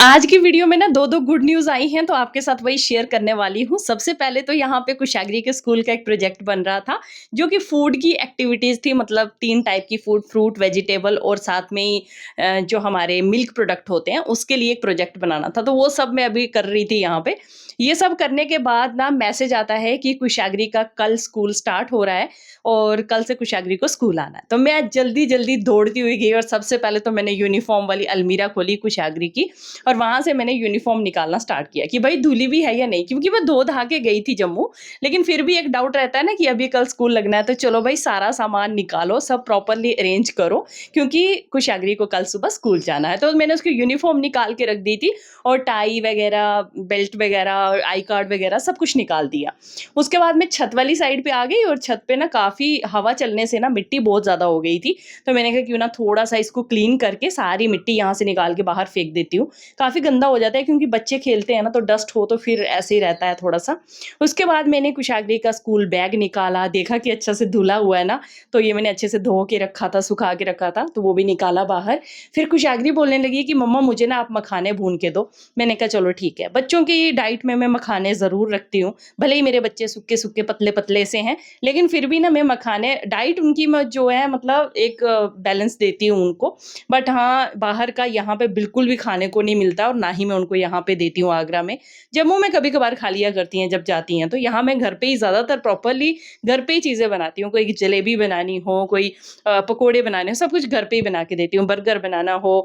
आज की वीडियो में ना 2-2 गुड न्यूज़ आई हैं, तो आपके साथ वही शेयर करने वाली हूँ। सबसे पहले तो यहाँ पे कुशाग्री के स्कूल का एक प्रोजेक्ट बन रहा था, जो कि फूड की एक्टिविटीज़ थी। मतलब 3 टाइप की फूड, फ्रूट, वेजिटेबल और साथ में ही जो हमारे मिल्क प्रोडक्ट होते हैं, उसके लिए एक प्रोजेक्ट बनाना था। तो वो सब मैं अभी कर रही थी यहाँ पे। ये सब करने के बाद ना मैसेज आता है कि कुशाग्री का कल स्कूल स्टार्ट हो रहा है और कल से कुशाग्री को स्कूल आना है। तो मैं जल्दी-जल्दी दौड़ती हुई गई और सबसे पहले तो मैंने यूनिफ़ॉर्म वाली अलमीरा खोली कुशाग्री की और वहाँ से मैंने यूनिफ़ॉर्म निकालना स्टार्ट किया कि भई धुली भी है या नहीं, क्योंकि मैं धो-धा के गई थी जम्मू, लेकिन फिर भी एक डाउट रहता है ना कि अभी कल स्कूल लगना है, तो चलो भई सारा सामान निकालो, सब प्रॉपर्ली अरेंज करो, क्योंकि कुशाग्री को कल सुबह स्कूल जाना है। तो मैंने उसकी यूनिफ़ॉर्म निकाल के रख दी थी और टाई वगैरह, बेल्ट वगैरह, आई कार्ड वगैरह सब कुछ निकाल दिया। उसके बाद मैं छत वाली साइड पे आ गई और छत पे ना काफ़ी हवा चलने से ना मिट्टी बहुत ज़्यादा हो गई थी, तो मैंने कहा क्यों ना थोड़ा-सा इसको क्लीन करके सारी मिट्टी यहाँ से निकाल के बाहर फेंक देती हूँ। काफ़ी गंदा हो जाता है, क्योंकि बच्चे खेलते हैं ना, तो डस्ट हो तो फिर ऐसे ही रहता है थोड़ा-सा। उसके बाद मैंने कुशाग्री का स्कूल बैग निकाला, देखा कि अच्छा से धुला हुआ है ना, तो ये मैंने अच्छे से धो के रखा था, सुखा के रखा था, तो वो भी निकाला बाहर। फिर कुशाग्री बोलने लगी कि मम्मा मुझे ना आप मखाने भून के दो। मैंने कहा चलो ठीक है। बच्चों की डाइट में मैं मखाने ज़रूर रखती हूँ, भले ही मेरे बच्चे सुक्के-सुक्के, पतले-पतले से हैं, लेकिन फिर भी ना मैं मखाने डाइट उनकी म जो है मतलब एक बैलेंस देती हूँ उनको। बट हाँ, बाहर का यहाँ पे बिल्कुल भी खाने को नहीं मिलता और ना ही मैं उनको यहाँ पे देती हूँ आगरा में। जम्मू में कभी-कभार खा लिया करती हैं जब जाती हैं, तो यहाँ मैं घर पे ही ज़्यादातर प्रॉपरली घर पे ही चीज़ें बनाती हूँ। कोई जलेबी बनानी हो, कोई पकोड़े बनाने हो, सब कुछ घर पे ही बना के देती हूँ। बर्गर बनाना हो,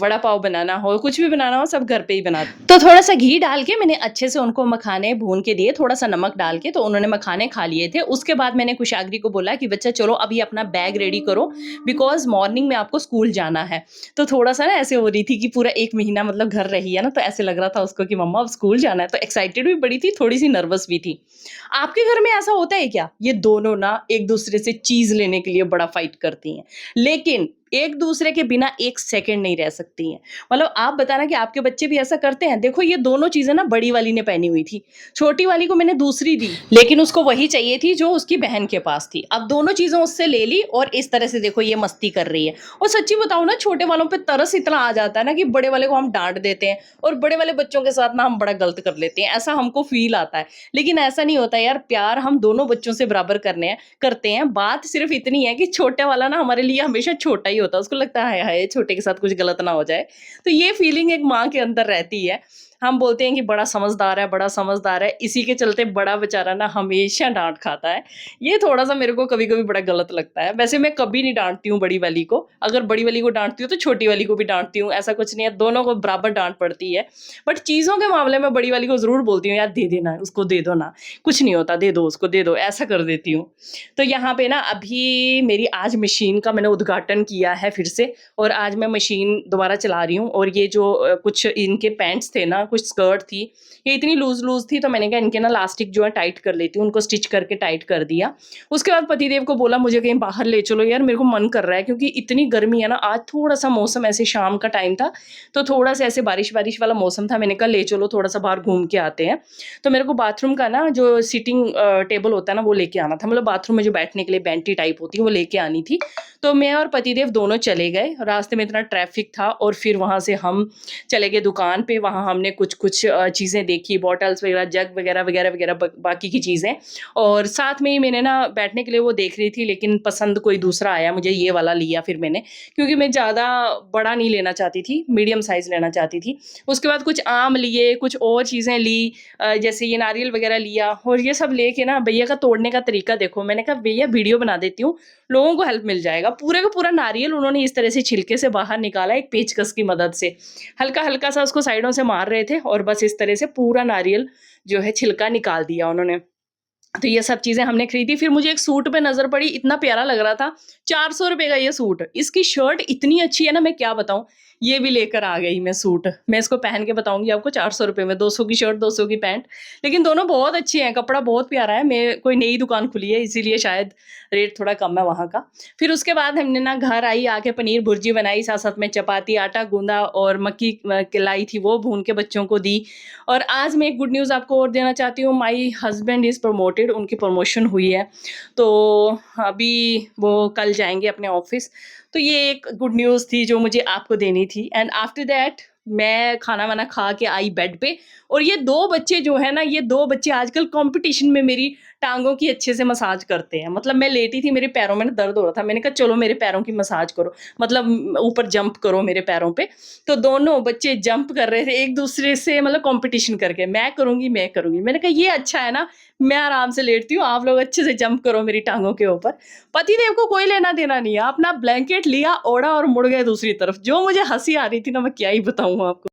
वड़ा पाव बनाना हो, कुछ भी बनाना हो, सब घर पे ही बना तो थोड़ा-सा घी डाल के मैंने अच्छे से उनको मखाने भून के दिए, थोड़ा-सा नमक डाल के, तो उन्होंने मखाने खा लिए थे। उसके बाद मैंने कुशाग्री को बोला कि बच्चा चलो अभी अपना बैग रेडी करो, बिकॉज़ मॉर्निंग में आपको स्कूल जाना है। तो थोड़ा-सा ना ऐसे हो रही थी कि पूरा 1 महीना मतलब घर रही है ना, तो ऐसे लग रहा था उसको कि मम्मा अब स्कूल जाना है, तो एक्साइटेड भी बड़ी थी, थोड़ी-सी नर्वस भी थी। आपके घर में ऐसा होता है क्या? ये दोनों ना एक-दूसरे से चीज़ लेने के लिए बड़ा फाइट करती हैं, लेकिन एक-दूसरे के बिना 1 सेकंड नहीं रह सकती हैं। मतलब आप बताना कि आपके बच्चे भी ऐसा करते हैं? देखो ये दोनों चीज़ें ना बड़ी वाली ने पहनी हुई थी, छोटी वाली को मैंने दूसरी दी, लेकिन उसको वही चाहिए थी जो उसकी बहन के पास थी। अब दोनों चीज़ें उससे ले ली और इस तरह से देखो ये मस्ती कर रही है। और सच्ची बताऊँ ना, छोटे वालों पे तरस इतना आ जाता है ना कि बड़े वाले को हम डाँट देते हैं और बड़े वाले बच्चों के साथ ना हम बड़ा गलत कर लेते हैं, ऐसा हमको फ़ील आता है। लेकिन ऐसा नहीं होता यार, प्यार हम दोनों बच्चों से बराबर करते हैं। बात सिर्फ़ इतनी है कि छोटे वाला ना हमारे लिए हमेशा छोटा ही होता है। उसको लगता है हाय हाय! छोटे के साथ कुछ गलत ना हो जाए। तो ये फीलिंग एक माँ के अंदर रहती है। हम बोलते हैं कि बड़ा समझदार है, बड़ा समझदार है, इसी के चलते बड़ा बेचारा ना हमेशा डाँट खाता है। ये थोड़ा-सा मेरे को कभी-कभी बड़ा गलत लगता है। वैसे मैं कभी नहीं डाँटती हूँ बड़ी वाली को, अगर बड़ी वाली को डाँटती हूँ तो छोटी वाली को भी डाँटती हूँ, ऐसा कुछ नहीं है, दोनों को बराबर डाँट पड़ती है। बट चीज़ों के मामले में बड़ी वाली को ज़रूर बोलती हूँ, यार दे देना, उसको दे दो ना, कुछ नहीं होता, दे दो उसको, दे दो, ऐसा कर देती हूँ। तो यहाँ पे ना अभी मेरी आज मशीन का मैंने उद्घाटन किया है फिर से, और आज मैं मशीन दोबारा चला रही हूँ, और ये जो कुछ इनके पैंट्स थे ना, कुछ स्कर्ट थी, ये इतनी लूज़-लूज़ थी, तो मैंने कहा इनके ना लास्टिक जो है टाइट कर लेती हूँ, उनको स्टिच करके टाइट कर दिया। उसके बाद पतिदेव को बोला मुझे कहीं बाहर ले चलो यार, मेरे को मन कर रहा है, क्योंकि इतनी गर्मी है ना, आज थोड़ा-सा मौसम ऐसे शाम का टाइम था, तो थोड़ा-सा ऐसे बारिश-वारिश वाला मौसम था, मैंने कहा ले चलो थोड़ा-सा बाहर घूम के आते हैं। तो मेरे को बाथरूम का ना जो सीटिंग टेबल होता है ना, वो लेके आना था, मतलब बाथरूम में जो बैठने के लिए बेंटी टाइप होती है वो लेके आनी थी। तो मैं और पतिदेव दोनों चले गए, रास्ते में इतना ट्रैफिक था, और फिर वहाँ से हम चले गए दुकान पे, वहाँ हमने कुछ-कुछ चीज़ें देखी, बॉटल्स वगैरह, जग वगैरह, वगैरह, वगैरह ब बाकी की चीज़ें, और साथ में ही मैंने ना बैठने के लिए वो देख रही थी, लेकिन पसंद कोई दूसरा आया, मुझे ये वाला लिया फिर मैंने, क्योंकि मैं ज़्यादा बड़ा नहीं लेना चाहती थी, मीडियम साइज़ लेना चाहती थी। उसके बाद कुछ आम लिए, कुछ और चीज़ें ली, जैसे ये नारियल वगैरह लिया, और ये सब लेके ना भैया का तोड़ने का तरीका देखो, मैंने कहा भैया वीडियो बना देती हूँ, लोगों को हेल्प मिल जाएगा। पूरे का पूरा नारियल उन्होंने इस तरह से छिलके से बाहर निकाला एक पेचकस की मदद से। हल्का-हल्का सा उसको साइडों से मार रहे थे, और बस इस तरह से पूरा नारियल जो है छिलका निकाल दिया उन्होंने। तो ये सब चीज़ें हमने खरीदी, फिर मुझे एक सूट पे नज़र पड़ी, इतना प्यारा लग रहा था, ₹400 का ये सूट। इसकी शर्ट इतनी अच्छी है ना, मैं क्या बताऊँ। ये भी लेकर आ गई मैं सूट, मैं इसको पहन के बताऊँगी आपको, ₹400 में 200 की शर्ट, 200 की पैंट। लेकिन दोनों बहुत अच्छे हैं, कपड़ा बहुत प्यारा है, मैं कोई नई दुकान खुली है इसीलिए शायद रेट थोड़ा कम है वहाँ का। फिर उसके बाद हमने ना घर आई, आके पनीर भुर्जी बनाई, साथ-साथ में चपाती, आटा गूँधा और मक्की की लाई थी, वो भून के बच्चों को दी। और आज मैं एक गुड न्यूज़ आपको और देना चाहती हूँ, माय हस्बैंड इज़ प्रमोटेड, उनकी प्रमोशन हुई है। तो अभी वो कल जाएँगे अपने ऑफ़िस। तो ये एक गुड न्यूज़ थी जो मुझे आपको देनी थी, एंड आफ्टर दैट मैं खाना-वाना खा के आई बेड पे और ये 2 बच्चे जो है ना, ये 2 बच्चे आजकल कॉम्पिटिशन में मेरी टाँगों की अच्छे से मसाज करते हैं। मतलब मैं लेटी थी, मेरे पैरों में ना दर्द हो रहा था। मैंने कहा चलो मेरे पैरों की मसाज करो, मतलब ऊपर जंप करो मेरे पैरों पे। तो दोनों बच्चे जंप कर रहे थे एक-दूसरे से, मतलब कॉम्पिटिशन करके, मैं करूँगी, मैं करूँगी। मैंने कहा ये अच्छा है ना, मैं आराम से लेटती हूँ, आप लोग अच्छे से जंप करो मेरी टाँगों के ऊपर। पतिदेव को कोई लेना-देना नहीं है, अपना ब्लैंकेट लिया, ओढ़ा और मुड़ गए दूसरी तरफ। जो मुझे हँसी आ रही थी ना, मैं क्या ही बताऊँ आपको।